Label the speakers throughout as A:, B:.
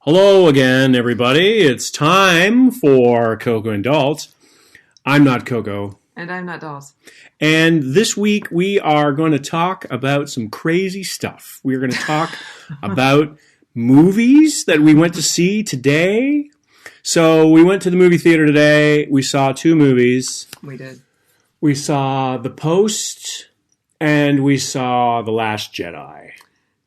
A: Hello again, everybody. It's time for Coco and Dalts. I'm not Coco.
B: And I'm not Dalts.
A: And this week we are going to talk about some crazy stuff. We're going to talk about movies that we went to see today. So we went to the movie theater today. We saw two movies.
B: We did.
A: We saw The Post and we saw The Last Jedi.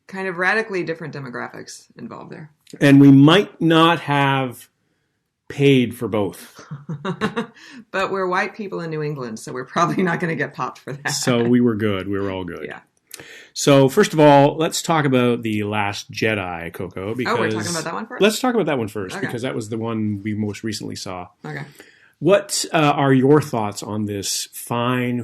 B: Kind of radically different demographics involved there.
A: And we might not have paid for both.
B: But we're white people in New England, so we're probably not going to get popped for that.
A: So we were good. We were all good.
B: Yeah.
A: So first of all, let's talk about The Last Jedi, Coco. Because
B: we're talking about that one first?
A: Let's talk about that one first,
B: Okay.
A: because that was the one we most recently saw.
B: Okay.
A: What are your thoughts on this fine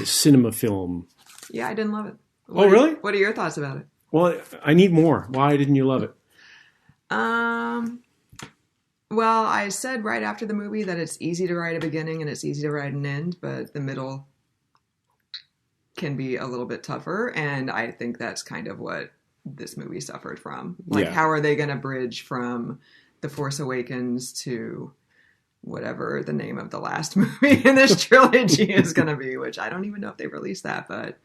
A: cinema film?
B: Yeah, I didn't love it.
A: Really?
B: What are your thoughts about it?
A: Well, I need more. Why didn't you love it?
B: Well, I said right after the movie that it's easy to write a beginning and it's easy to write an end, but the middle can be a little bit tougher, and I think that's kind of what this movie suffered from. Like, how are they going to bridge from The Force Awakens to whatever the name of the last movie in this trilogy is going to be, which I don't even know if they released that, but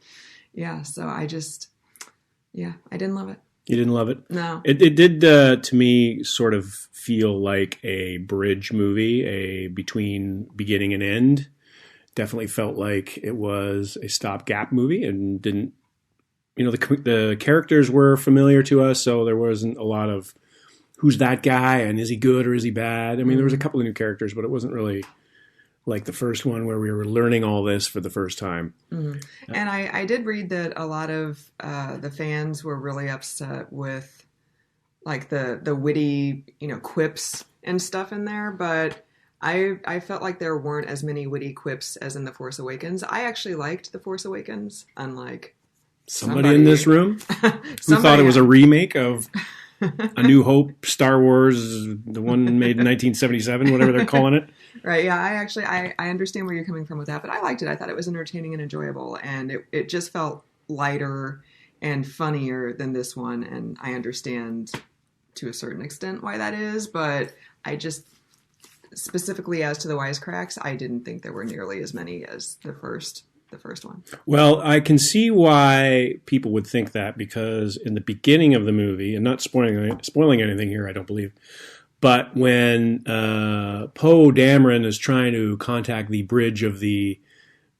B: yeah, so I didn't love it.
A: You didn't love it?
B: No.
A: It did, to me, sort of feel like a bridge movie, between beginning and end. Definitely felt like it was a stopgap movie and didn't, the characters were familiar to us, so there wasn't a lot of who's that guy and is he good or is he bad? I mean, there was a couple of new characters, but it wasn't really like the first one where we were learning all this for the first time.
B: Mm-hmm. And I did read that a lot of the fans were really upset with like the witty, quips and stuff in there. But I felt like there weren't as many witty quips as in The Force Awakens. I actually liked The Force Awakens, unlike
A: somebody in this room who thought it was a remake of A New Hope, Star Wars, the one made in 1977, whatever they're calling it.
B: Right, yeah, I understand where you're coming from with that, but I liked it. I thought it was entertaining and enjoyable, and it just felt lighter and funnier than this one, and I understand to a certain extent why that is, but I just, specifically as to the wisecracks, I didn't think there were nearly as many as the first one.
A: Well, I can see why people would think that, because in the beginning of the movie, and not spoiling anything here, I don't believe, but when Poe Dameron is trying to contact the bridge of the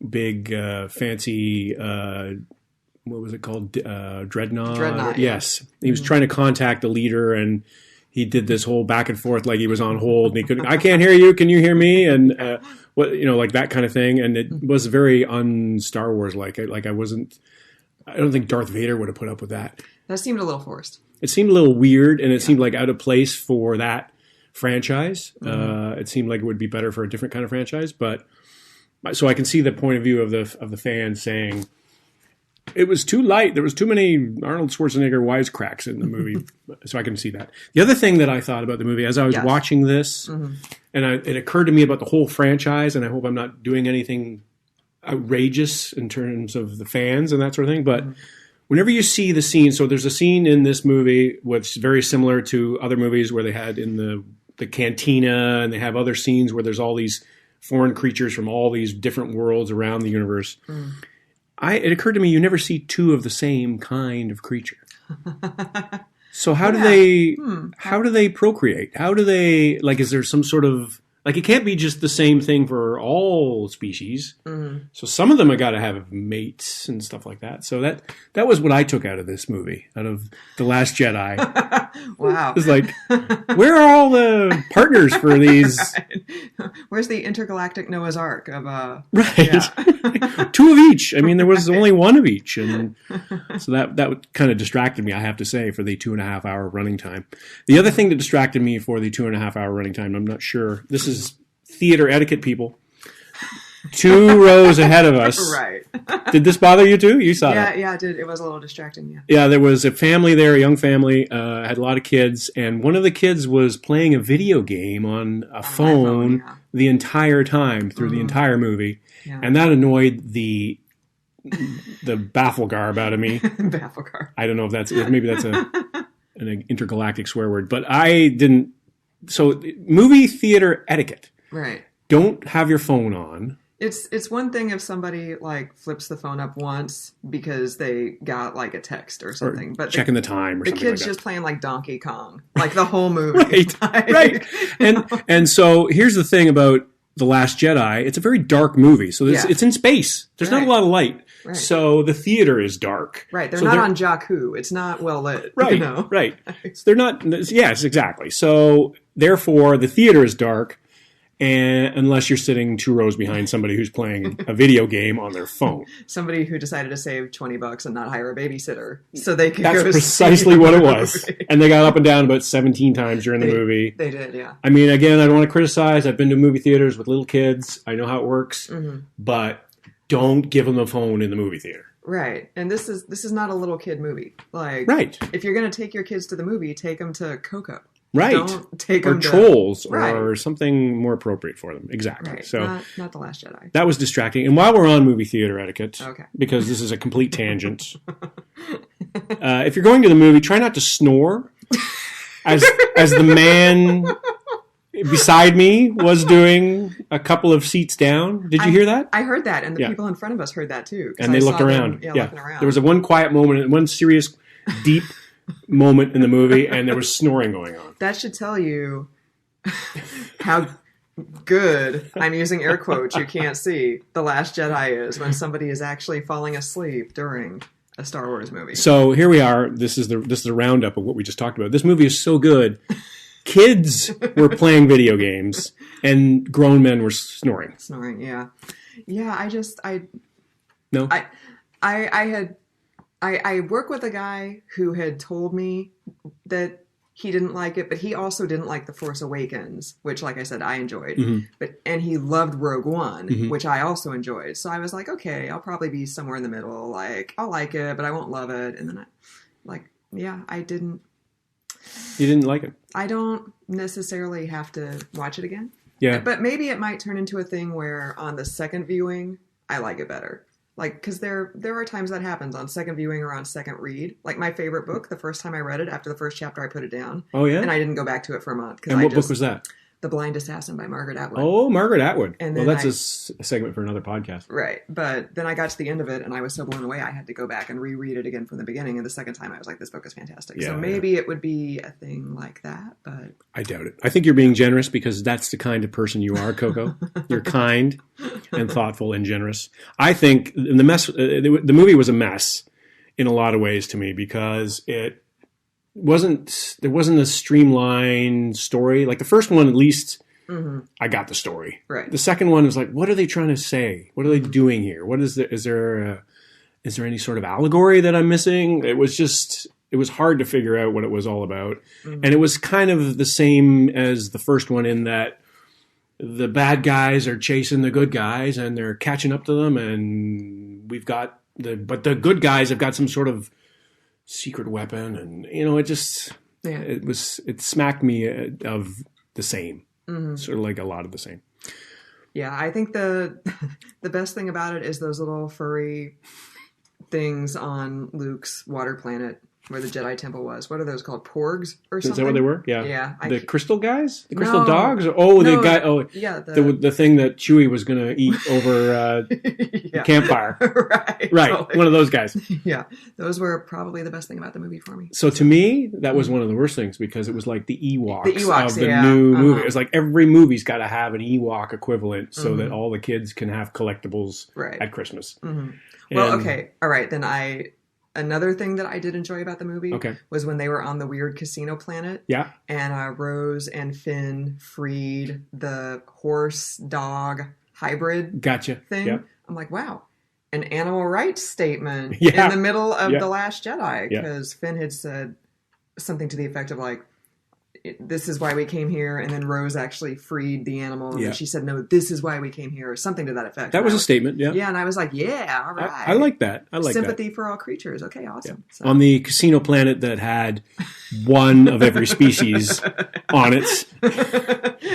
A: big fancy, what was it called? Dreadnought?
B: Dreadnought.
A: Yes. He was trying to contact the leader, and he did this whole back and forth like he was on hold, and he couldn't, I can't hear you, can you hear me? And like that kind of thing. And it was very un-Star Wars-like. I don't think Darth Vader would have put up with that.
B: That seemed a little forced.
A: It seemed a little weird, and it seemed like out of place for that franchise. It seemed like it would be better for a different kind of franchise. But so I can see the point of view of the fans saying it was too light. There was too many Arnold Schwarzenegger wisecracks in the movie. So I can see that. The other thing that I thought about the movie as I was watching this, and it occurred to me about the whole franchise, and I hope I'm not doing anything outrageous in terms of the fans and that sort of thing, but whenever you see the scene, so there's a scene in this movie which is very similar to other movies where they had in the cantina, and they have other scenes where there's all these foreign creatures from all these different worlds around the universe. It occurred to me you never see two of the same kind of creature. So how do they procreate? How do they, like, is there some sort of, like, it can't be just the same thing for all species. So some of them have got to have mates and stuff like that. So that was what I took out of this movie, out of The Last Jedi.
B: Wow.
A: It's like, where are all the partners for these?
B: Right. Where's the intergalactic Noah's Ark of
A: right.
B: Yeah.
A: Two of each. I mean, there was only one of each. And so that kind of distracted me, I have to say, for the 2.5 hour running time. The other thing that distracted me for the 2.5 hour running time, I'm not sure. This is theater etiquette, people. 2 rows ahead of us.
B: Right.
A: Did this bother you too? You saw that.
B: Yeah, it did. It was a little distracting, yeah.
A: Yeah, there was a family there, a young family, had a lot of kids, and one of the kids was playing a video game on a phone the entire time through the entire movie, and that annoyed the baffle garb out of me.
B: Baffle garb.
A: I don't know if maybe that's an intergalactic swear word. But I didn't. So movie theater etiquette.
B: Right.
A: Don't have your phone on.
B: It's one thing if somebody like flips the phone up once because they got like a text or something, but
A: checking the time or
B: the
A: something
B: kid's
A: like that.
B: just playing like Donkey Kong, like the whole movie.
A: Right. And so here's the thing about The Last Jedi. It's a very dark movie. So it's in space. There's not a lot of light.
B: Right.
A: So the theater is dark.
B: Right. They're not on Jakku. It's not well lit.
A: Right.
B: You know?
A: Right. So they're not. Yes, exactly. So therefore, the theater is dark. And unless you're sitting 2 rows behind somebody who's playing a video game on their phone.
B: Somebody who decided to save $20 and not hire a babysitter so they could
A: That's
B: go
A: precisely what it was. And they got up and down about 17 times during the movie.
B: They did, yeah.
A: I mean, again, I don't want to criticize. I've been to movie theaters with little kids. I know how it works. Mm-hmm. But don't give them a phone in the movie theater.
B: Right. And this is not a little kid movie. Like,
A: right.
B: If you're going to take your kids to the movie, take them to Coco.
A: Right.
B: Don't take them
A: Trolls
B: right.
A: or something more appropriate for them. Exactly.
B: Right.
A: So
B: not The Last Jedi.
A: That was distracting. And while we're on movie theater etiquette,
B: okay.
A: because this is a complete tangent, if you're going to the movie, try not to snore as the man beside me was doing a couple of seats down. Did you hear that?
B: I heard that, and the people in front of us heard that too.
A: And they looked around.
B: Looking around.
A: There was one quiet moment, one serious, deep moment in the movie, and there was snoring going on.
B: That should tell you how good, I'm using air quotes you can't see, The Last Jedi is when somebody is actually falling asleep during a Star Wars movie.
A: So here we are. This is the roundup of what we just talked about. This movie is so good. Kids were playing video games, and grown men were snoring.
B: Snoring, yeah. Yeah, I work with a guy who had told me that he didn't like it, but he also didn't like The Force Awakens, which, like I said, I enjoyed. Mm-hmm. And he loved Rogue One, mm-hmm. which I also enjoyed. So I was like, okay, I'll probably be somewhere in the middle. Like, I'll like it, but I won't love it. And then I didn't.
A: You didn't like it?
B: I don't necessarily have to watch it again.
A: Yeah.
B: But maybe it might turn into a thing where on the second viewing, I like it better. Like, because there are times that happens on second viewing or on second read. Like, my favorite book, the first time I read it, after the first chapter, I put it down.
A: Oh, yeah?
B: And I didn't go back to it for a month.
A: And what book was that?
B: The Blind Assassin by Margaret Atwood.
A: Oh, Margaret Atwood.
B: And
A: well, that's a segment for another podcast.
B: Right. But then I got to the end of it, and I was so blown away, I had to go back and reread it again from the beginning. And the second time, I was like, this book is fantastic. Yeah, so maybe it would be a thing like that, but... I
A: doubt it. I think you're being generous because that's the kind of person you are, Coco. You're kind and thoughtful and generous. I think the movie was a mess in a lot of ways to me because there wasn't a streamlined story. Like the first one, at least, mm-hmm. I got the story.
B: Right.
A: The second one was like, what are they trying to say? What are they doing here? What is there any sort of allegory that I'm missing? It was hard to figure out what it was all about. Mm-hmm. And it was kind of the same as the first one in that the bad guys are chasing the good guys and they're catching up to them, and but the good guys have got some sort of secret weapon, and it smacked me of the same, mm-hmm. sort of like a lot of the same.
B: Yeah, I think the best thing about it is those little furry things on Luke's water planet where the Jedi temple was. What are those called? Porgs or something?
A: Is that what they were? Yeah.
B: Yeah.
A: The crystal guys? The crystal dogs? Yeah. The thing that Chewie was going to eat over the campfire. Right. Totally. One of those guys.
B: Yeah. Those were probably the best thing about the movie for me.
A: So to me, that was one of the worst things because it was like the Ewoks of the new movie. It was like every movie's got to have an Ewok equivalent so mm-hmm. that all the kids can have collectibles at Christmas.
B: Mm-hmm. Well, okay. All right. Then another thing that I did enjoy about the movie was when they were on the weird casino planet.
A: Yeah.
B: And Rose and Finn freed the horse-dog hybrid thing. Yep. I'm like, wow, an animal rights statement in the middle of The Last Jedi. Because Finn had said something to the effect of like, this is why we came here, and then Rose actually freed the animal, and then she said, no, this is why we came here, or something to that effect.
A: That was a statement, yeah.
B: Yeah, and I was like, yeah, all right.
A: I like that.
B: Sympathy for all creatures. Okay, awesome.
A: Yeah. So. On the casino planet that had one of every species on it,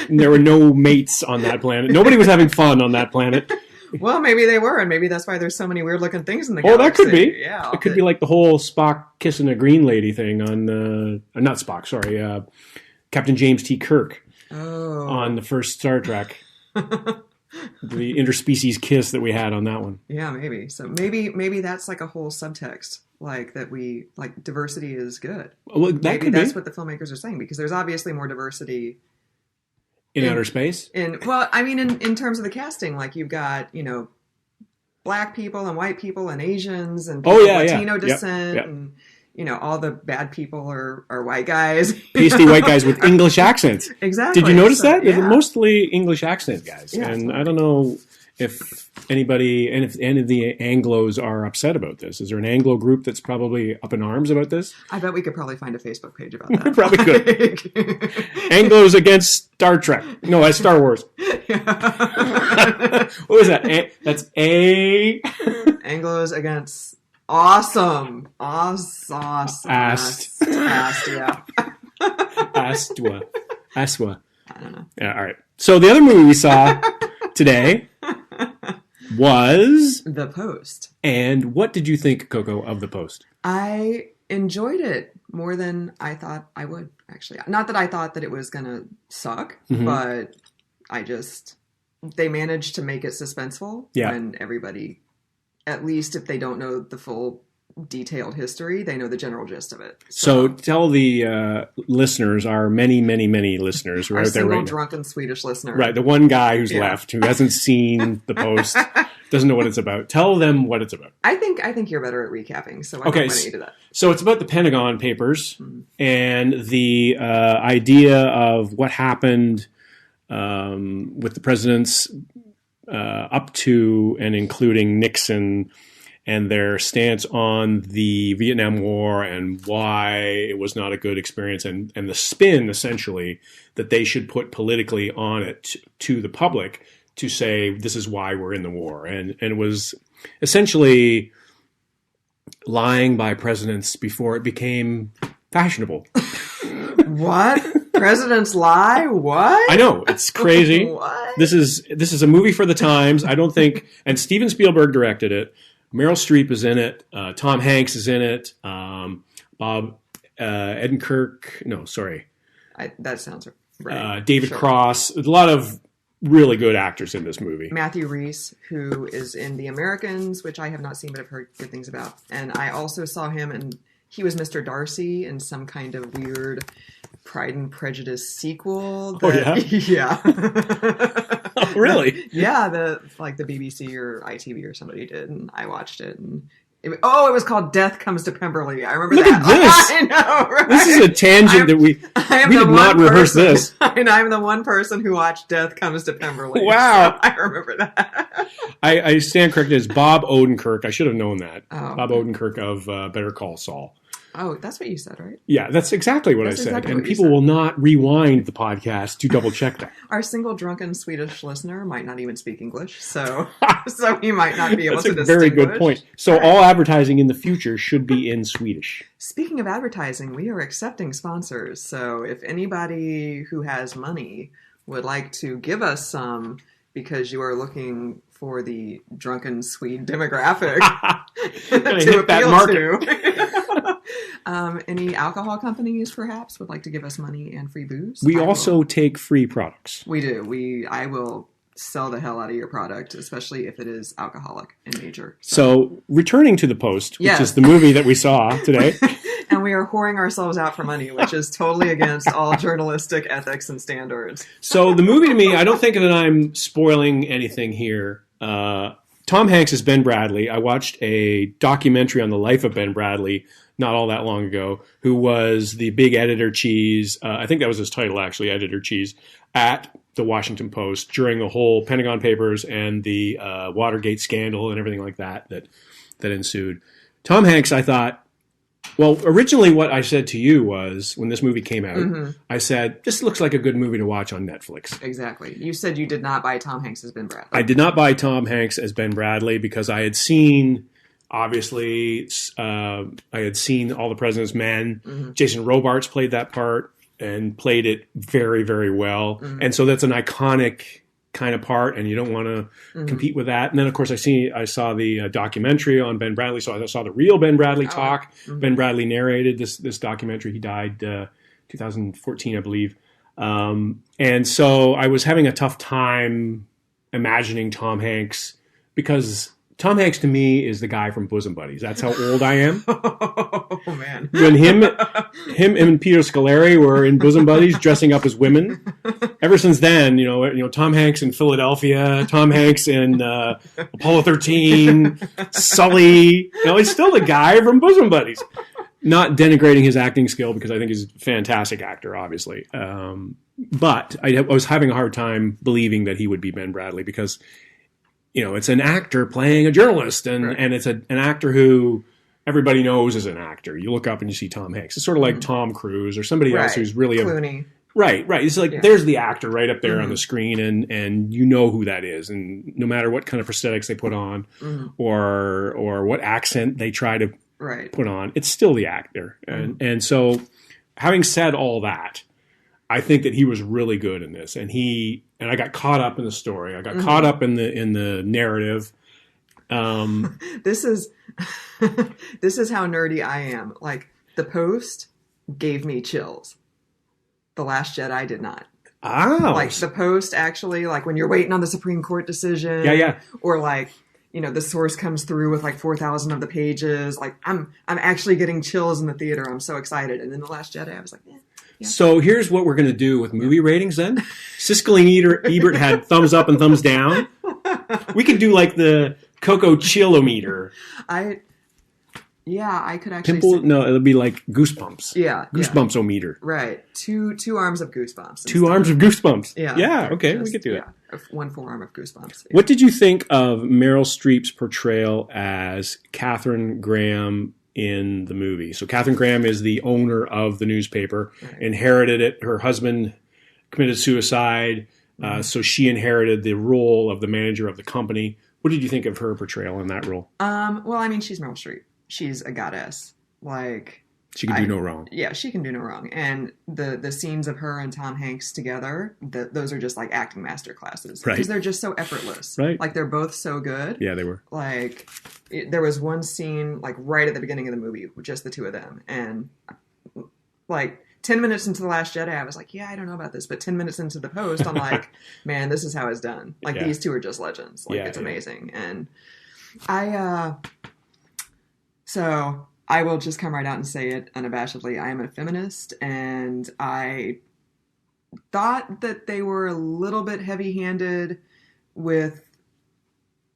A: and there were no mates on that planet. Nobody was having fun on that planet.
B: Well, maybe they were, and maybe that's why there's so many weird looking things in the
A: Oh,
B: galaxy.
A: that could be.
B: Yeah,
A: It could be like the whole Spock kissing a green lady thing on not Spock, sorry, Captain James T. Kirk on the first Star Trek. The interspecies kiss that we had on that one.
B: Yeah, maybe. So maybe that's like a whole subtext, like that we like diversity is good.
A: Well, maybe
B: that's what the filmmakers are saying, because there's obviously more diversity
A: in outer space.
B: In terms of the casting, like you've got black people and white people and Asians and people of Latino descent and all the bad people are white guys.
A: Pasty white guys with English accents.
B: Exactly.
A: Did you notice that?
B: Yeah.
A: They're mostly English accent guys.
B: Yeah,
A: and I don't know if anybody, and if any of the Anglos are upset about this. Is there an Anglo group that's probably up in arms about this?
B: I bet we could probably find a Facebook page about that.
A: We probably could. Anglos against Star Trek. No, that's Star Wars. What was that? That's A.
B: Anglos against awesome. Yeah.
A: Aswa.
B: I don't know.
A: Yeah, all right. So the other movie we saw today was
B: The Post.
A: And what did you think, Coco, of The Post?
B: I enjoyed it more than I thought I would, actually. Not that I thought that it was going to suck, but they managed to make it suspenseful when everybody, at least if they don't know the full detailed history, they know the general gist of it.
A: So tell the listeners, our many, many, many listeners who are out there right now.
B: Our single drunken Swedish listener.
A: Right, the one guy who's left, who hasn't seen The Post, doesn't know what it's about. Tell them what it's about.
B: I think you're better at recapping, so why don't you do that?
A: So it's about the Pentagon Papers and the idea of what happened with the presidents up to and including Nixon, and their stance on the Vietnam War and why it was not a good experience, and the spin, essentially, that they should put politically on it to the public to say, this is why we're in the war. And it was essentially lying by presidents before it became fashionable.
B: What? Presidents lie? What?
A: I know, it's crazy.
B: What?
A: This is a movie for the times. I don't think, and Steven Spielberg directed it. Meryl Streep is in it. Tom Hanks is in it. Bob Odenkirk. No, sorry.
B: That sounds right.
A: David Cross. There's a lot of really good actors in this movie.
B: Matthew Rhys, who is in The Americans, which I have not seen but have heard good things about. And I also saw him, and he was Mr. Darcy in some kind of weird Pride and Prejudice sequel. Yeah.
A: Oh, really?
B: Yeah, the BBC or ITV or somebody did, and I watched it. And it was called Death Comes to Pemberley. I remember
A: Look
B: that.
A: Look at this!
B: I know, right?
A: This is a tangent that we did not rehearse this.
B: And I'm the one person who watched Death Comes to Pemberley.
A: Wow.
B: So I remember that.
A: I stand corrected as Bob Odenkirk. I should have known that.
B: Oh.
A: Bob Odenkirk of Better Call Saul.
B: Oh, that's what you said, right?
A: Yeah, that's exactly what I said.
B: Exactly
A: and
B: what
A: people will not rewind the podcast to double check that.
B: Our single drunken Swedish listener might not even speak English, so he might not be able to distinguish.
A: That's a very good point. So all advertising in the future should be in Swedish.
B: Speaking of advertising, we are accepting sponsors. So if anybody who has money would like to give us some because you are looking for the drunken Swede demographic to appeal to. Any alcohol companies, perhaps, would like to give us money and free booze?
A: We also take free products.
B: We do. I will sell the hell out of your product, especially if it is alcoholic in nature.
A: So returning to The Post, which is the movie that we saw today.
B: And we are whoring ourselves out for money, which is totally against all journalistic ethics and standards.
A: So the movie, to me, I don't think that I'm spoiling anything here. Tom Hanks is Ben Bradley. I watched a documentary on the life of Ben Bradley not all that long ago, who was the big editor-cheese, I think that was his title, actually, editor-cheese, at the Washington Post during the whole Pentagon Papers and the Watergate scandal and everything like that ensued. Tom Hanks, I thought, well, originally what I said to you was, when this movie came out, I said, this looks like a good movie to watch on Netflix.
B: Exactly. You said you did not buy Tom Hanks as Ben Bradley.
A: I did not buy Tom Hanks as Ben Bradley because I had seen, obviously, I had seen All the President's Men. Jason Robards played that part and played it very, very well. And so that's an iconic kind of part, and you don't want to compete with that. And then, of course, I saw the documentary on Ben Bradley, so I saw the real Ben Bradley talk. Ben Bradley narrated this documentary. He died 2014, I believe. And so I was having a tough time imagining Tom Hanks, because Tom Hanks to me is the guy from Bosom Buddies. That's how old I am.
B: Oh man!
A: When him and Peter Scolari were in Bosom Buddies, dressing up as women. Ever since then, Tom Hanks in Philadelphia, Tom Hanks in Apollo 13, Sully. He's still the guy from Bosom Buddies. Not denigrating his acting skill, because I think he's a fantastic actor, obviously. But I was having a hard time believing that he would be Ben Bradley, because it's an actor playing a journalist, and it's an actor who everybody knows is an actor. You look up and you see Tom Hanks. It's sort of like Tom Cruise or somebody else who's really
B: Clooney.
A: Right. It's like there's the actor right up there on the screen, and you know who that is. And no matter what kind of prosthetics they put on or what accent they try to put on, it's still the actor. And so, having said all that, I think that he was really good in this, and I got caught up in the story. I got caught up in the narrative.
B: This is how nerdy I am. Like, The Post gave me chills. The Last Jedi did not.
A: Oh,
B: like The Post actually, like when you're waiting on the Supreme Court decision, or like the source comes through with like 4,000 of the pages. Like I'm actually getting chills in the theater. I'm so excited. And then The Last Jedi, I was like, yeah.
A: So here's what we're going to do with movie ratings then. Siskel and Ebert had thumbs up and thumbs down. We could do like the Coco Chillometer.
B: I could actually
A: it'll be like Goosebumps.
B: Yeah.
A: Goosebumps-o-meter.
B: Right. Two arms of Goosebumps.
A: Two arms of Goosebumps.
B: Yeah.
A: Yeah, okay, we could do that.
B: One forearm of Goosebumps. Yeah.
A: What did you think of Meryl Streep's portrayal as Katharine Graham in the movie? So Katharine Graham is the owner of the newspaper, inherited it. Her husband committed suicide, so she inherited the role of the manager of the company. What did you think of her portrayal in that role?
B: Well, I mean, she's Meryl Streep. She's a goddess. Like,
A: she can do no wrong.
B: Yeah, she can do no wrong. And the scenes of her and Tom Hanks together, those are just like acting master classes. Because they're just so effortless.
A: Right.
B: Like, they're both so good.
A: Yeah, they were.
B: Like, there was one scene, like, right at the beginning of the movie with just the two of them. And, like, 10 minutes into The Last Jedi, I was like, yeah, I don't know about this. But 10 minutes into The Post, I'm like, man, this is how it's done. Like, these two are just legends. Like, it's amazing. And so I will just come right out and say it unabashedly. I am a feminist, and I thought that they were a little bit heavy-handed with,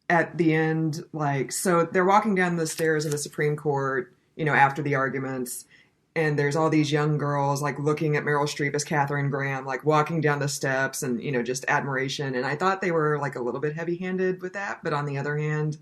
B: at the end, like, so they're walking down the stairs of the Supreme Court, after the arguments, and there's all these young girls, like, looking at Meryl Streep as Katharine Graham, like, walking down the steps and, just admiration. And I thought they were, like, a little bit heavy-handed with that. But on the other hand,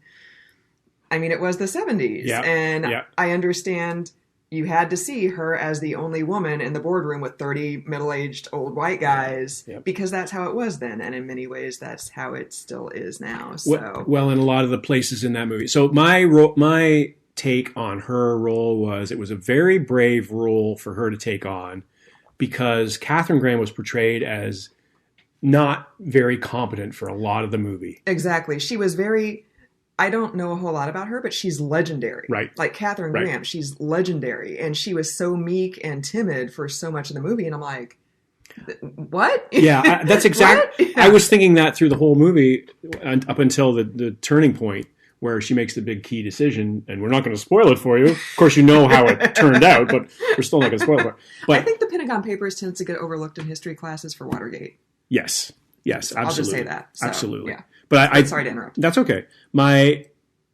B: I mean, it was the 70s, and I understand you had to see her as the only woman in the boardroom with 30 middle-aged old white guys, because that's how it was then, and in many ways, that's how it still is now. So,
A: well, in a lot of the places in that movie. So my take on her role was, it was a very brave role for her to take on, because Katharine Graham was portrayed as not very competent for a lot of the movie.
B: Exactly. She was very... I don't know a whole lot about her, but she's legendary.
A: Right.
B: Like Katharine Graham, she's legendary. And she was so meek and timid for so much of the movie. And I'm like, what?
A: Yeah, that's exactly... I was thinking that through the whole movie, up until the turning point where she makes the big key decision. And we're not going to spoil it for you. Of course, you know how it turned out, but we're still not going to spoil it for you. But
B: I think the Pentagon Papers tends to get overlooked in history classes for Watergate.
A: Yes, absolutely.
B: I'll just say that. So,
A: absolutely.
B: Yeah.
A: But
B: I'm sorry to interrupt.
A: That's okay. My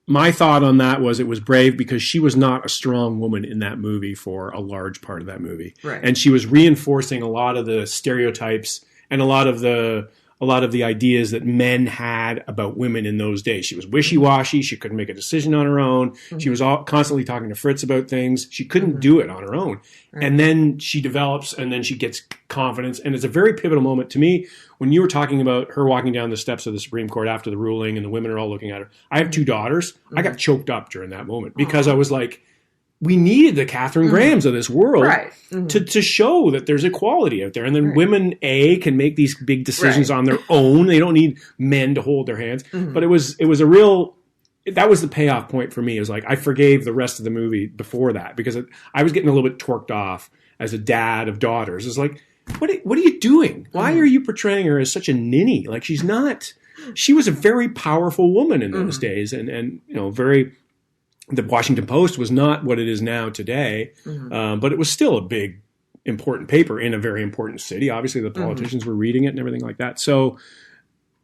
A: thought on that was, it was brave because she was not a strong woman in that movie for a large part of that movie.
B: Right.
A: And she was reinforcing a lot of the stereotypes and a lot of the ideas that men had about women in those days. She was wishy-washy. She couldn't make a decision on her own. Mm-hmm. She was constantly talking to Fritz about things. She couldn't do it on her own. Right. And then she develops, and then she gets confidence. And it's a very pivotal moment to me when you were talking about her walking down the steps of the Supreme Court after the ruling and the women are all looking at her. I have two daughters. I got choked up during that moment because I was like, we needed the Catherine Grahams of this world to show that there's equality out there. And then women, can make these big decisions on their own. They don't need men to hold their hands. But it was a real, that was the payoff point for me. It was like, I forgave the rest of the movie before that because I was getting a little bit torqued off as a dad of daughters. It's like, what are you doing? Why are you portraying her as such a ninny? Like, she's not, she was a very powerful woman in those days and, you know, the Washington Post was not what it is now today, but it was still a big, important paper in a very important city. Obviously, the politicians were reading it and everything like that. So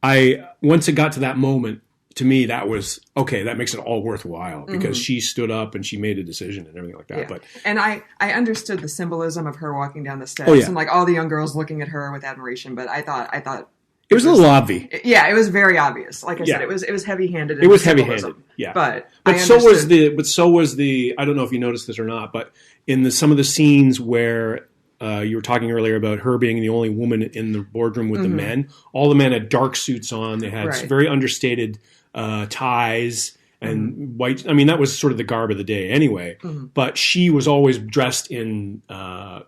A: once it got to that moment, to me, that was, okay, that makes it all worthwhile because she stood up and she made a decision and everything like that.
B: Yeah. And I understood the symbolism of her walking down the steps and like all the young girls looking at her with admiration, but I thought
A: it was a little obvious.
B: Yeah, it was very obvious. Like I said, it was heavy-handed.
A: It was heavy-handed. Yeah, but so was the. I don't know if you noticed this or not, but in some of the scenes where you were talking earlier about her being the only woman in the boardroom with the men, all the men had dark suits on. They had very understated ties and white. I mean, that was sort of the garb of the day anyway. But she was always dressed in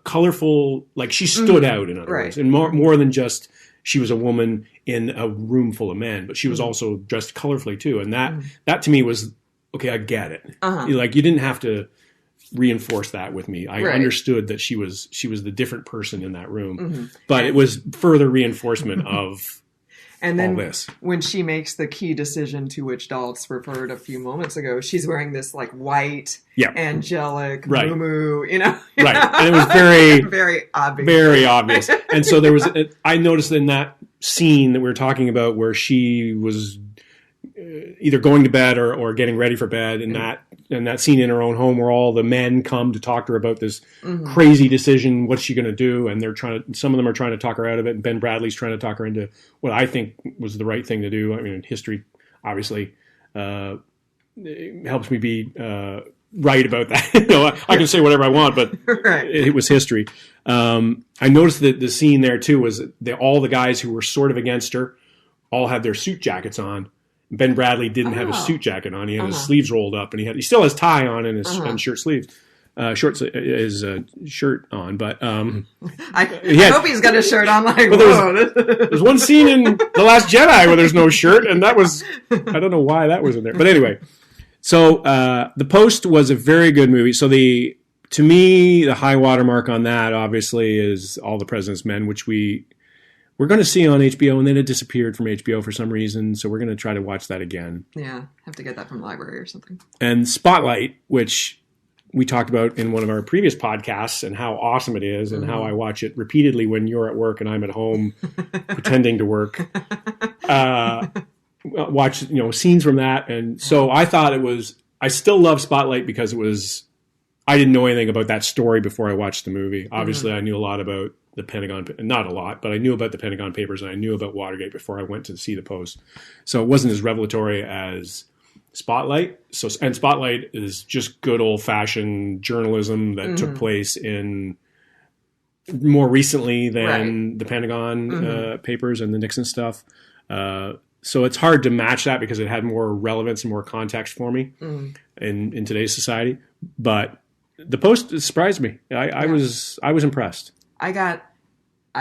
A: colorful. Like she stood out, in other words, and more than just. She was a woman in a room full of men, but she was also dressed colorfully too. And that to me was, okay, I get it. Like you didn't have to reinforce that with me. I understood that she was the different person in that room, but it was further reinforcement of
B: and then
A: all this.
B: When she makes the key decision to which Dalts referred a few moments ago, she's wearing this like white, angelic, moo-moo, you know?
A: And it was very,
B: very obvious.
A: Very obvious. And so there was, I noticed in that scene that we were talking about where she was either going to bed or getting ready for bed, and that scene in her own home where all the men come to talk to her about this crazy decision, what's she going to do, and some of them are trying to talk her out of it, and Ben Bradley's trying to talk her into what I think was the right thing to do. I mean, history obviously helps me be right about that. You know, I can say whatever I want, but it was history. I noticed that the scene there too was all the guys who were sort of against her all had their suit jackets on. Ben Bradley didn't have his suit jacket on. He had his sleeves rolled up, and he still has tie on and his shirt sleeves, his shirt on. But
B: I hope he's got a shirt on. Like,
A: there's one scene in The Last Jedi where there's no shirt, and that was I don't know why that was in there. But anyway, so The Post was a very good movie. So to me, the high watermark on that obviously is All the President's Men, which we're going to see on HBO, and then it disappeared from HBO for some reason, so we're going to try to watch that again.
B: Yeah, have to get that from the library or something.
A: And Spotlight, which we talked about in one of our previous podcasts, and how awesome it is, and how I watch it repeatedly when you're at work and I'm at home pretending to work. Watch scenes from that, and so I thought I still love Spotlight because I didn't know anything about that story before I watched the movie. Obviously, I knew a lot about the Pentagon, not a lot, but I knew about the Pentagon Papers and I knew about Watergate before I went to see The Post. So it wasn't as revelatory as Spotlight. And Spotlight is just good old-fashioned journalism that took place in more recently than the Pentagon Papers and the Nixon stuff. So it's hard to match that because it had more relevance and more context for me in today's society. But The Post surprised me. I was impressed.
B: I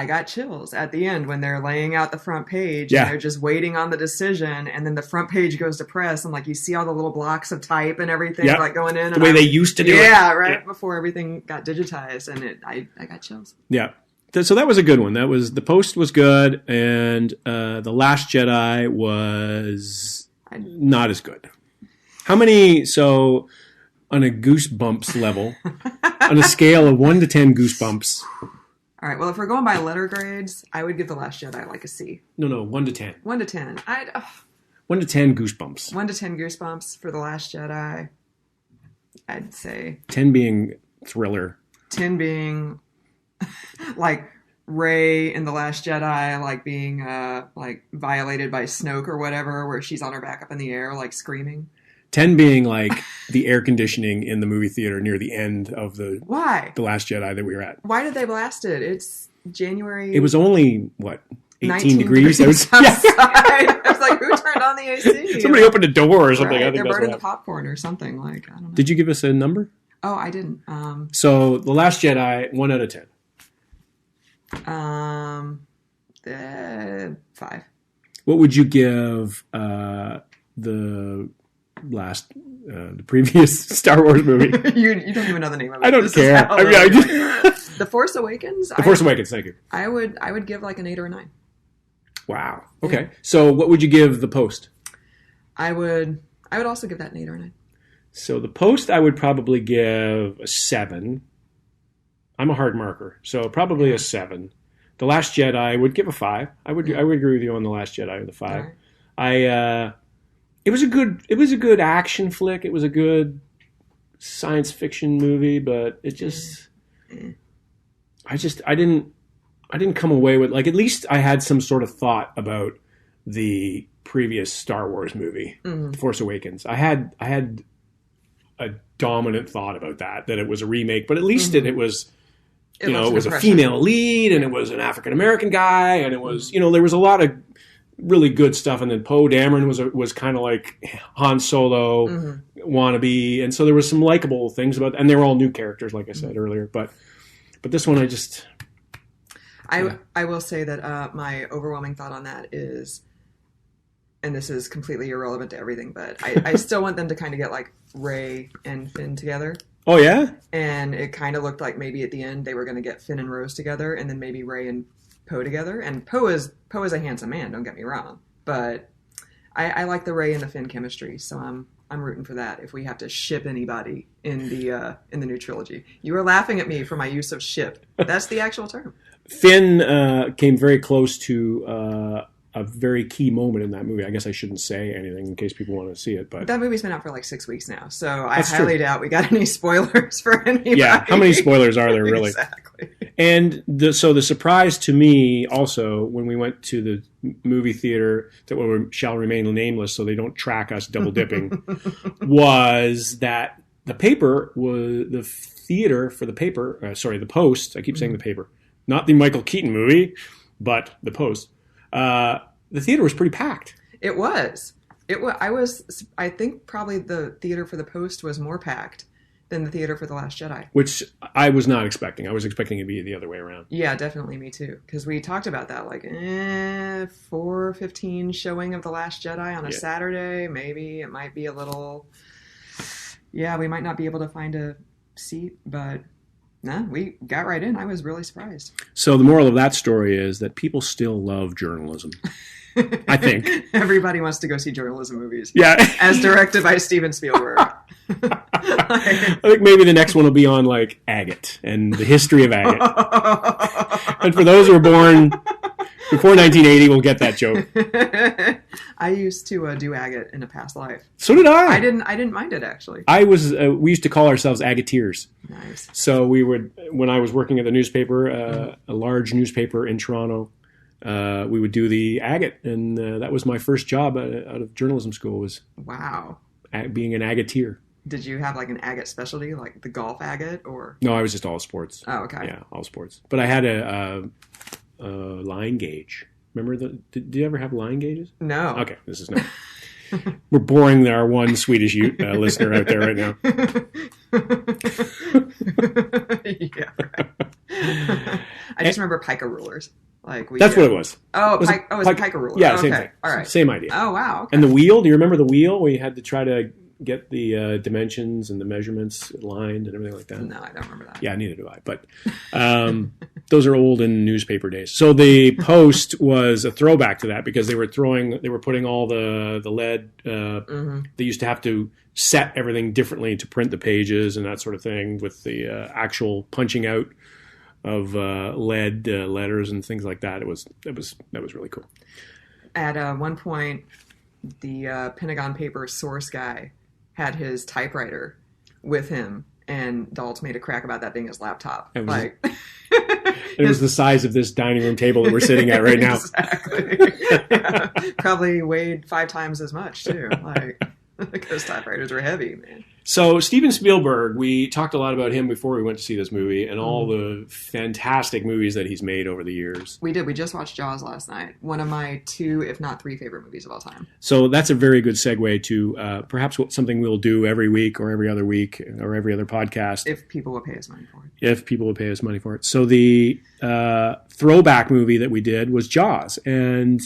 B: got chills at the end when they're laying out the front page and they're just waiting on the decision, and then the front page goes to press, and like you see all the little blocks of type and everything like going in.
A: The way they used to do it.
B: Yeah, before everything got digitized, and I got chills. Yeah.
A: So that was a good one. The Post was good, and The Last Jedi was not as good. How many, so on a Goosebumps level, on a scale of 1 to 10 Goosebumps.
B: All right, well, if we're going by letter grades, I would give The Last Jedi like a C.
A: No, 1 to 10.
B: 1 to 10.
A: 1 to 10 Goosebumps.
B: 1 to 10 Goosebumps for The Last Jedi. I'd say
A: 10 being thriller.
B: 10 being like Rey in The Last Jedi, like being like violated by Snoke or whatever, where she's on her back up in the air, like screaming.
A: 10 being like the air conditioning in the movie theater near the end of The Last Jedi that we were at.
B: Why did they blast it? It's January.
A: It was only, 18 degrees?
B: Outside. I was like, who turned on the AC?
A: Somebody opened a door or something.
B: Right.
A: I think
B: they're burning the popcorn or something. Like, I don't know.
A: Did you give us a number?
B: Oh, I didn't.
A: So The Last Jedi, 1 out of 10.
B: 5.
A: What would you give the previous Star Wars movie?
B: You don't even know the name of it.
A: I don't care.
B: The Force Awakens.
A: The Force Awakens. Thank you.
B: I would give like an 8 or a 9.
A: Wow. Okay. Yeah. So what would you give The Post?
B: I would also give that an 8 or a 9.
A: So The Post, I would probably give a 7. I'm a hard marker, so probably a 7. The Last Jedi, I would give a 5. I would agree with you on The Last Jedi with a 5. Right. It was a good action flick. It was a good science fiction movie, but it just I didn't come away with, like, at least I had some sort of thought about the previous Star Wars movie, The Force Awakens. I had a dominant thought about that it was a remake, but at least it was, it was a female lead, and it was an African American guy, and it was, there was a lot of really good stuff. And then Poe Dameron was kind of like Han Solo wannabe, and so there was some likable things about, and they were all new characters, like I said earlier. But this one,
B: I will say that my overwhelming thought on that is, and this is completely irrelevant to everything, but I still want them to kind of get like Rey and Finn together.
A: Oh yeah,
B: and it kind of looked like maybe at the end they were going to get Finn and Rose together, and then maybe Rey and Poe together. And Poe is a handsome man, don't get me wrong, but I like the Rey and the Finn chemistry, so I'm rooting for that. If we have to ship anybody in the new trilogy, you were laughing at me for my use of ship. That's the actual term.
A: Finn came very close to a very key moment in that movie. I guess I shouldn't say anything in case people want to see it, but
B: that movie's been out for like 6 weeks now, so I highly doubt we got any spoilers for anybody.
A: Yeah, how many spoilers are there really?
B: Exactly.
A: And so the surprise to me also when we went to the movie theater that shall remain nameless, so they don't track us double dipping, was that the theater for the paper. The Post. I keep saying the paper, not the Michael Keaton movie, but the Post. The theater was pretty packed.
B: It was. I think probably the theater for the Post was more packed than the theater for The Last Jedi.
A: Which I was not expecting. I was expecting it to be the other way around.
B: Yeah, definitely me too. Because we talked about that, like 4:15 showing of The Last Jedi on a Saturday. Maybe it might be a little. Yeah, we might not be able to find a seat, but. No, we got right in. I was really surprised.
A: So the moral of that story is that people still love journalism. I think.
B: Everybody wants to go see journalism movies.
A: Yeah.
B: As directed by Steven Spielberg.
A: I think maybe the next one will be on, like, agate and the history of agate. And for those who were born before 1980, we'll get that joke.
B: I used to do agate in a past life.
A: So did I.
B: I didn't mind it, actually.
A: We used to call ourselves agateers.
B: Nice.
A: So we would, when I was working at the newspaper, a large newspaper in Toronto, we would do the agate, and that was my first job out of journalism school, was being an agateer.
B: Did you have like an agate specialty, like the golf agate, or?
A: No, I was just all sports.
B: Oh, okay.
A: Yeah, all sports. But I had a line gauge. Remember did you ever have line gauges?
B: No.
A: Okay, this is not. We're boring our one Swedish listener out there right now.
B: Yeah, right. I just remember pica rulers.
A: That's what it was.
B: Oh, it's a pica ruler.
A: Yeah,
B: okay.
A: same thing.
B: All right.
A: Same idea.
B: Oh, wow. Okay.
A: And the wheel, do you remember the wheel where you had to try to get the dimensions and the measurements aligned and everything like that?
B: No, I don't remember that.
A: Yeah, neither do I. But those are old in newspaper days. So the Post was a throwback to that, because they were putting all the lead. They used to have to set everything differently to print the pages and that sort of thing, with the actual punching out of lead letters and things like that. That was really cool.
B: At one point, the Pentagon Papers source guy had his typewriter with him, and Dalts made a crack about that being his laptop.
A: It was the size of this dining room table that we're sitting at right now.
B: Exactly. Yeah. Probably weighed 5 times as much too. Like, those typewriters were heavy, man.
A: So Steven Spielberg, we talked a lot about him before we went to see this movie and all the fantastic movies that he's made over the years.
B: We did. We just watched Jaws last night. One of my 2, if not 3, favorite movies of all time.
A: So that's a very good segue to perhaps something we'll do every week or every other week or every other podcast.
B: If people will pay us money for it.
A: If people will pay us money for it. So the throwback movie that we did was Jaws. And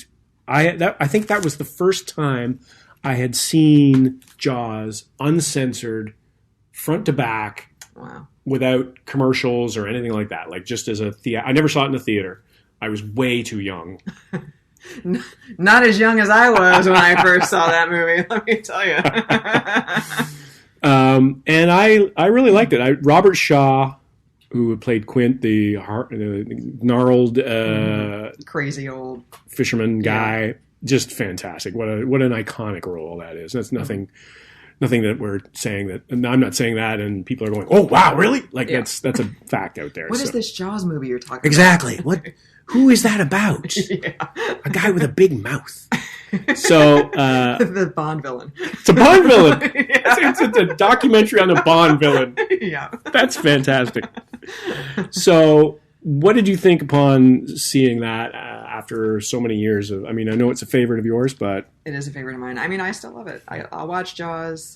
A: I think that was the first time I had seen Jaws uncensored, front to back, without commercials or anything like that. Like just as I never saw it in the theater. I was way too young.
B: Not as young as I was when I first saw that movie, let me tell you.
A: And I really liked it. Robert Shaw, who played Quint, the gnarled,
B: crazy old
A: fisherman guy. Just fantastic. What an iconic role that is. That's nothing that we're saying that, and I'm not saying that, and people are going, "Oh wow, really?" Like that's a fact out there.
B: What is this Jaws movie you're talking
A: exactly.
B: about?
A: What? Who is that about? A guy with a big mouth. So
B: the Bond villain.
A: It's a Bond villain. It's a documentary on a Bond villain.
B: Yeah,
A: that's fantastic. So, what did you think upon seeing that after so many years of? I mean, I know it's a favorite of yours, but
B: it is a favorite of mine. I mean, I still love it. I'll watch Jaws.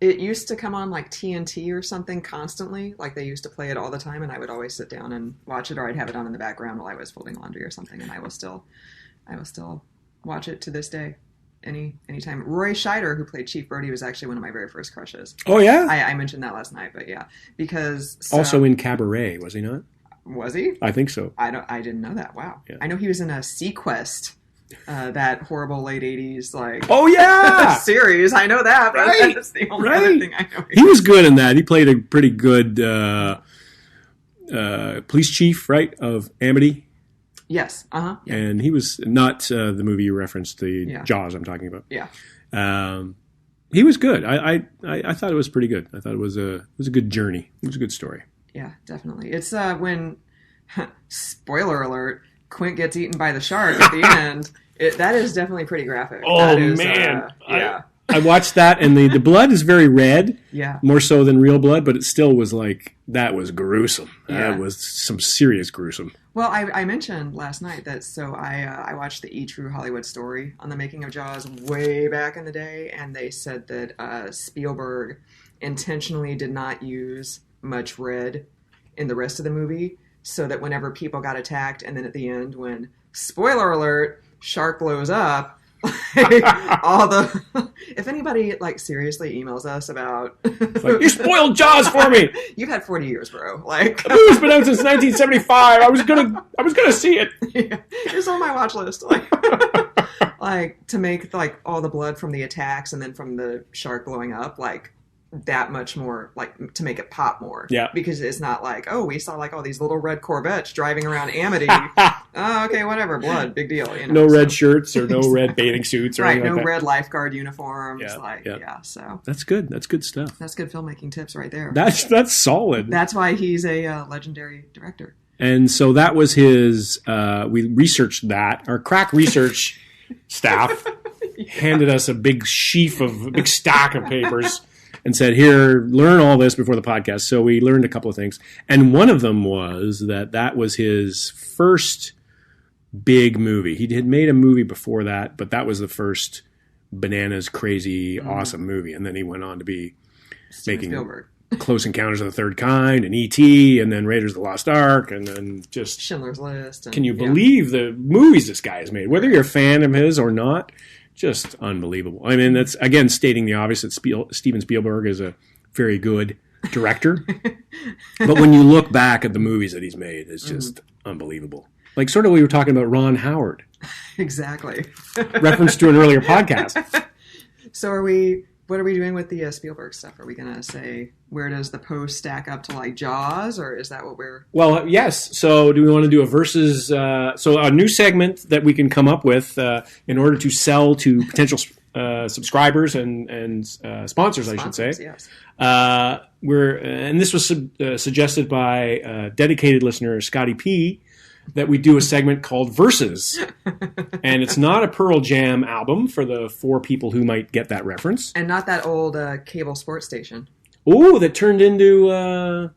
B: It used to come on like TNT or something constantly. Like they used to play it all the time, and I would always sit down and watch it, or I'd have it on in the background while I was folding laundry or something, and I will still watch it to this day. Anytime. Roy Scheider, who played Chief Brody, was actually one of my very first crushes.
A: Oh yeah,
B: I mentioned that last night, but yeah, because
A: also in Cabaret, was he not?
B: Was he?
A: I think so.
B: I didn't know that. Wow.
A: Yeah.
B: I know he was in a Sequest. That horrible late 80s series. I know that, but that's the only other thing I know.
A: He was good in that. He played a pretty good police chief, right, of Amity.
B: Yes. Uh-huh. Yeah.
A: And he was not the movie you referenced, the Jaws I'm talking about.
B: Yeah.
A: He was good. I thought it was pretty good. I thought it was a good journey. It was a good story.
B: Yeah, definitely. It's when spoiler alert, Quint gets eaten by the shark at the end. That is definitely pretty graphic.
A: Oh, man. I watched that, and the blood is very red.
B: Yeah.
A: More so than real blood, but it still was like, that was gruesome.
B: Yeah.
A: That was some serious gruesome.
B: Well, I mentioned last night that, I watched the True Hollywood Story on the making of Jaws way back in the day, and they said that Spielberg intentionally did not use much red in the rest of the movie, so that whenever people got attacked, and then at the end when, spoiler alert, shark blows up, if anybody seriously emails us about
A: you spoiled Jaws for me.
B: You've had 40 years, bro. The
A: movie's been out since 1975. I was gonna see it.
B: Yeah, it's on my watch list. To make all the blood from the attacks and then from the shark blowing up that much more, to make it pop more.
A: Yeah.
B: Because it's not we saw all these little red Corvettes driving around Amity. Oh, okay, whatever, blood, big deal.
A: No red shirts or no red bathing suits or anything like that.
B: No red lifeguard uniforms. So.
A: That's good. That's good stuff.
B: That's good filmmaking tips right there.
A: That's solid.
B: That's why he's a legendary director.
A: And so that was his, we researched that. Our crack research staff handed us a big stack of papers and said, here, learn all this before the podcast. So we learned a couple of things. And one of them was that was his first big movie. He had made a movie before that, but that was the first bananas, crazy, awesome movie. And then he went on to be making
B: Spielberg.
A: Close Encounters of the Third Kind and E.T. and then Raiders of the Lost Ark and then just
B: Schindler's List.
A: Can you believe the movies this guy has made? Whether you're a fan of his or not, just unbelievable. I mean, that's, again, stating the obvious that Steven Spielberg is a very good director. But when you look back at the movies that he's made, it's just unbelievable. Sort of we were talking about Ron Howard.
B: Exactly.
A: Reference to an earlier podcast.
B: So what are we doing with the Spielberg stuff? Are we going to say, where does the post stack up to Jaws, or is that what we're...
A: Well, yes. So do we want to do a versus... so a new segment that we can come up with in order to sell to potential subscribers and sponsors, I should say.
B: Yes.
A: And this was suggested by dedicated listener Scotty P., that we do a segment called Versus. And it's not a Pearl Jam album for the 4 people who might get that reference.
B: And not that old cable sports station.
A: Oh, that turned into...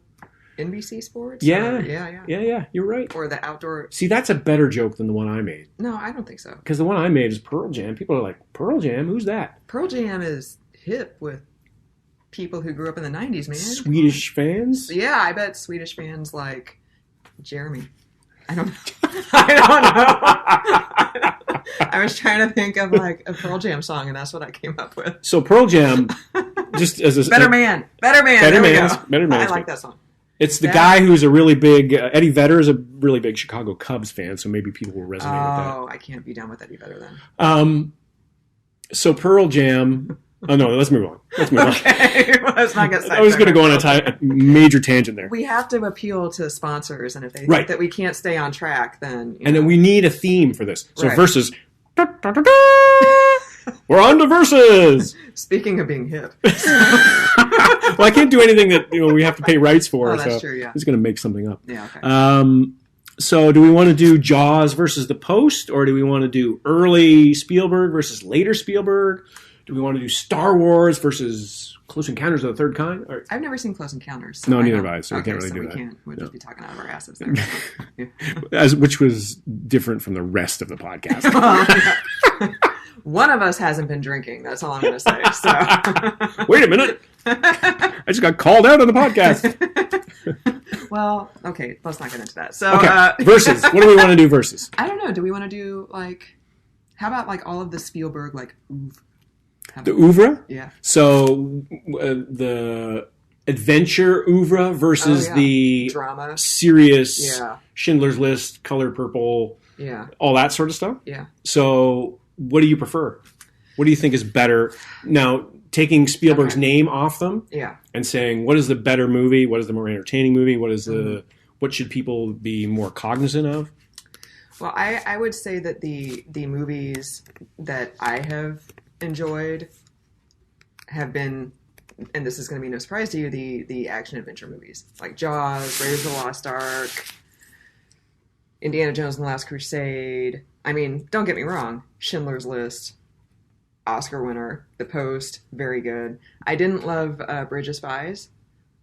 B: NBC Sports?
A: Yeah.
B: Yeah.
A: You're right.
B: Or the outdoor...
A: See, that's a better joke than the one I made.
B: No, I don't think so.
A: Because the one I made is Pearl Jam. People are like, Pearl Jam? Who's that?
B: Pearl Jam is hip with people who grew up in the 90s, man.
A: Swedish fans?
B: Yeah, I bet Swedish fans like Jeremy. I don't know. I was trying to think of like a Pearl Jam song, and that's what I came up with.
A: So Pearl Jam, just as a...
B: Better Man.
A: Better Man's
B: I like that song.
A: It's the guy who's a really big... Eddie Vedder is a really big Chicago Cubs fan, so maybe people will resonate with that.
B: Oh, I can't be down with Eddie Vedder then.
A: So Pearl Jam... Oh, no, let's move on.
B: Okay, let's not get sidetracked.
A: I was going to go on a major tangent there.
B: We have to appeal to sponsors, and if they think that we can't stay on track, then...
A: And then we need a theme for this. So Versus... We're on to Versus!
B: Speaking of being hip.
A: Well, I can't do anything that we have to pay rights for.
B: Oh, that's true, yeah.
A: I'm just going to make something up.
B: Yeah, okay.
A: So do we want to do Jaws versus The Post, or do we want to do early Spielberg versus later Spielberg? Do we want to do Star Wars versus Close Encounters of the Third Kind? Or...
B: I've never seen Close Encounters. So
A: no, neither have I, so we can't really do that.
B: We'll just be talking out of our asses there.
A: Which was different from the rest of the podcast.
B: One of us hasn't been drinking. That's all I'm going to say. So.
A: Wait a minute. I just got called out on the podcast.
B: Well, okay, let's not get into that. So,
A: Versus. What do we want to do versus?
B: I don't know. Do we want to do, like, how about, like, all of the Spielberg, like,
A: the oeuvre?
B: Yeah.
A: So, the adventure oeuvre versus the
B: drama,
A: serious Schindler's List, Color Purple, all that sort of stuff?
B: Yeah.
A: So, what do you prefer? What do you think is better? Now, taking Spielberg's name off them and saying, what is the better movie? What is the more entertaining movie? What is the what should people be more cognizant of?
B: Well, I would say that the movies that I have enjoyed have been, and this is going to be no surprise to you, the action adventure movies like Jaws, Raiders of the Lost Ark, Indiana Jones and the Last Crusade. I mean, don't get me wrong, Schindler's List, Oscar winner, The Post, very good. I didn't love Bridge of Spies.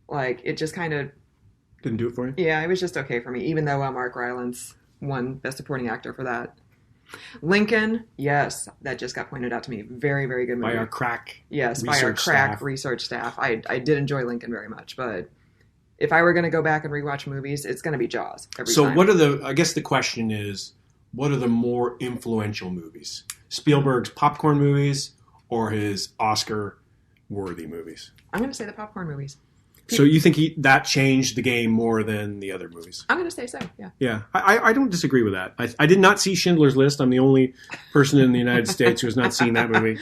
B: Like, it just kind of...
A: Didn't do it for you?
B: Yeah, it was just okay for me, even though Mark Rylance won Best Supporting Actor for that. Lincoln, yes, that just got pointed out to me. Very, very good movie.
A: By our crack
B: research staff. I did enjoy Lincoln very much, but if I were going to go back and rewatch movies, it's going to be Jaws every time.
A: So what are I guess the question is, what are the more influential movies? Spielberg's popcorn movies or his Oscar-worthy movies?
B: I'm going to say the popcorn movies.
A: So you think that changed the game more than the other movies?
B: I'm going to say so, yeah.
A: Yeah, I don't disagree with that. I did not see Schindler's List. I'm the only person in the United States who has not seen that movie.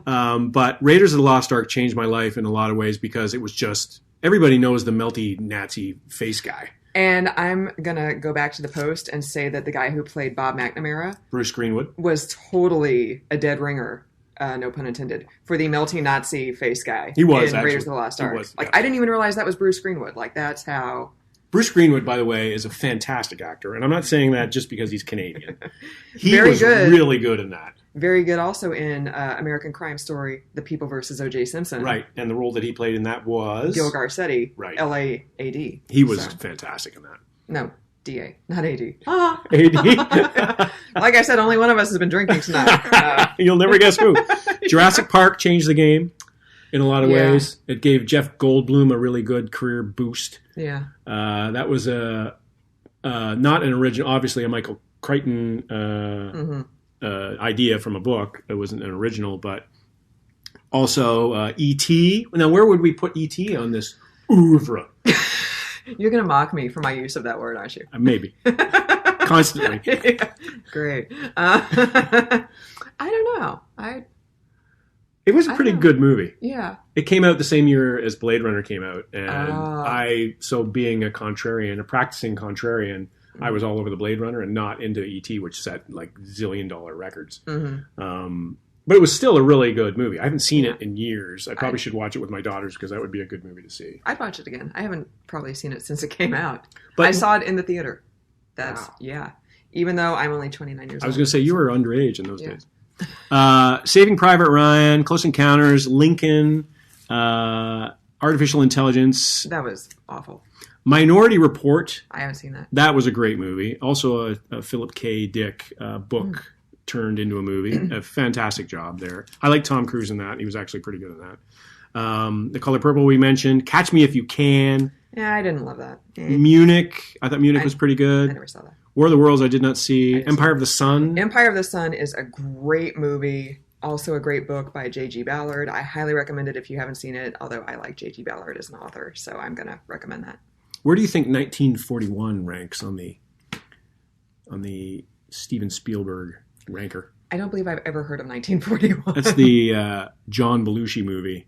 A: But Raiders of the Lost Ark changed my life in a lot of ways because it was just... Everybody knows the melty Nazi face guy.
B: And I'm going to go back to The Post and say that the guy who played Bob McNamara...
A: Bruce Greenwood.
B: ...was totally a dead ringer. No pun intended, for the melty Nazi face guy.
A: He was,
B: in Raiders of the Lost Ark.
A: Was,
B: I didn't even realize that was Bruce Greenwood. Like, that's how...
A: Bruce Greenwood, by the way, is a fantastic actor. And I'm not saying that just because he's Canadian. He
B: Very
A: was
B: good.
A: Really good in that.
B: Very good also in American Crime Story, The People vs. O.J. Simpson.
A: Right. And the role that he played in that was...
B: Gil Garcetti.
A: Right.
B: L-A-A-D.
A: He was fantastic in that.
B: No. D-A, not A-D.
A: A-D?
B: Like I said, only one of us has been drinking tonight.
A: You'll never guess who. Jurassic Park changed the game in a lot of ways. It gave Jeff Goldblum a really good career boost.
B: Yeah.
A: That was not an original, obviously a Michael Crichton idea from a book. It wasn't an original, but also E.T. Now, where would we put E.T. on this oeuvre?
B: You're going to mock me for my use of that word, aren't you?
A: Maybe. Constantly.
B: Yeah. Great. I don't know.
A: It was a pretty good movie.
B: Yeah.
A: It came out the same year as Blade Runner came out. And so being a contrarian, a practicing contrarian, I was all over the Blade Runner and not into E.T., which set like $zillion records. Mm-hmm. But it was still a really good movie. I haven't seen it in years. I probably should watch it with my daughters because that would be a good movie to see.
B: I'd watch it again. I haven't probably seen it since it came out.
A: But
B: I saw it in the theater. That's yeah. Even though I'm only 29 years old.
A: I was going to say you were underage in those days. Saving Private Ryan, Close Encounters, Lincoln, Artificial Intelligence.
B: That was awful.
A: Minority Report.
B: I haven't seen that.
A: That was a great movie. Also a Philip K. Dick book turned into a movie. A fantastic job there. I like Tom Cruise in that. He was actually pretty good in that. The Color Purple we mentioned. Catch Me If You Can.
B: Yeah, I didn't love that.
A: Munich. I thought Munich was pretty good.
B: I never saw that.
A: War of the Worlds I did not see. Empire of the Sun.
B: Empire of the Sun is a great movie. Also a great book by J.G. Ballard. I highly recommend it if you haven't seen it, although I like J.G. Ballard as an author, so I'm going to recommend that.
A: Where do you think 1941 ranks on the Steven Spielberg ranker?
B: I don't believe I've ever heard of 1941.
A: That's the John Belushi movie.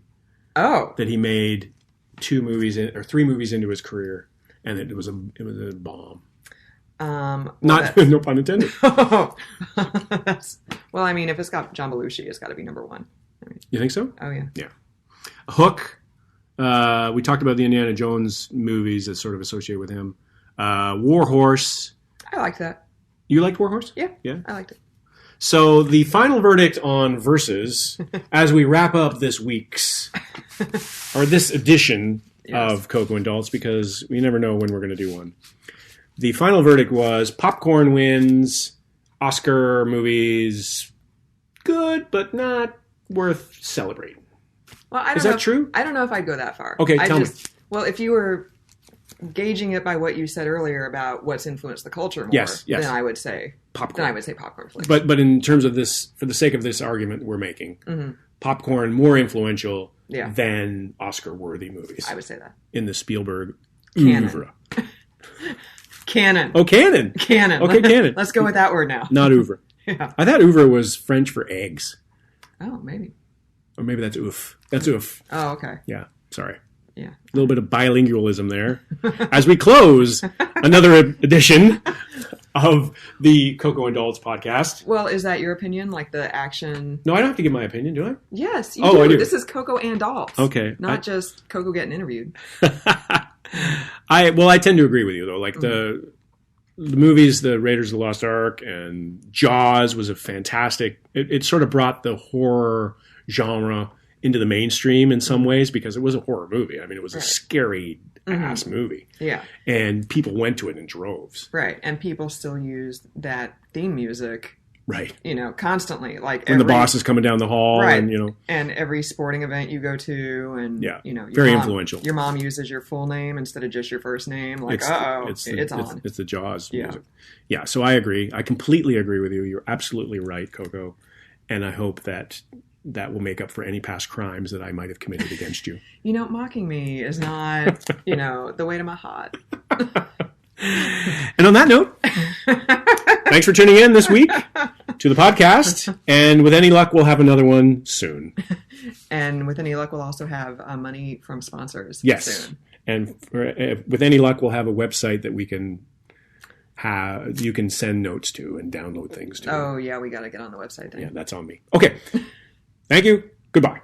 B: Oh.
A: That he made 3 movies into his career, and it was a bomb. No pun intended.
B: Well, I mean, if it's got John Belushi, it's got to be number one. I mean,
A: you think so?
B: Oh, yeah.
A: Yeah. Hook. We talked about the Indiana Jones movies that sort of associate with him. War Horse.
B: I liked that.
A: You liked War Horse?
B: Yeah.
A: Yeah.
B: I liked it.
A: So the final verdict on Versus, as we wrap up this edition of Coco and Dalts, because we never know when we're going to do one. The final verdict was popcorn wins, Oscar movies, good, but not worth celebrating.
B: Well,
A: Is that true?
B: I don't know if I'd go that far.
A: Okay, tell me.
B: Well, if you were gauging it by what you said earlier about what's influenced the culture more, then I would say popcorn. Then I would say popcorn flicks.
A: But in terms of this, for the sake of this argument we're making, popcorn more influential than Oscar-worthy movies.
B: I would say that.
A: In the Spielberg
B: oeuvre. Canon.
A: Oh, canon.
B: Canon.
A: Okay, canon.
B: Let's go with that word now.
A: Not oeuvre.
B: Yeah.
A: I thought oeuvre was French for eggs.
B: Oh, maybe.
A: Or maybe that's oof. That's oof.
B: Oh, okay.
A: Yeah, sorry.
B: Yeah.
A: A little bit of bilingualism there. As we close another edition of the Coco and Dalts podcast.
B: Well, is that your opinion? Like the action?
A: No, I don't have to give my opinion, do I?
B: Yes, you do.
A: I do.
B: This is Coco and Dalts.
A: Okay.
B: Not just Coco getting interviewed.
A: I tend to agree with you, though. Like the movies, the Raiders of the Lost Ark and Jaws was a fantastic... It sort of brought the horror genre into the mainstream in some ways because it was a horror movie. I mean, it was a scary ass movie.
B: Yeah.
A: And people went to it in droves.
B: Right. And people still use that theme music.
A: Right.
B: Constantly. Like
A: when the boss is coming down the hall.
B: Right.
A: And,
B: and every sporting event you go to and,
A: very influential.
B: Your mom uses your full name instead of just your first name. Like, it's on.
A: It's the Jaws music. Yeah. So I agree. I completely agree with you. You're absolutely right, Coco. And I hope that will make up for any past crimes that I might have committed against you.
B: Mocking me is not, the way to my heart.
A: And on that note, thanks for tuning in this week to the podcast. And with any luck, we'll have another one soon.
B: And with any luck, we'll also have money from sponsors soon.
A: And with any luck, we'll have a website that you can send notes to and download things to.
B: Oh, yeah, we got to get on the website then.
A: Yeah, that's on me. Okay. Thank you. Goodbye.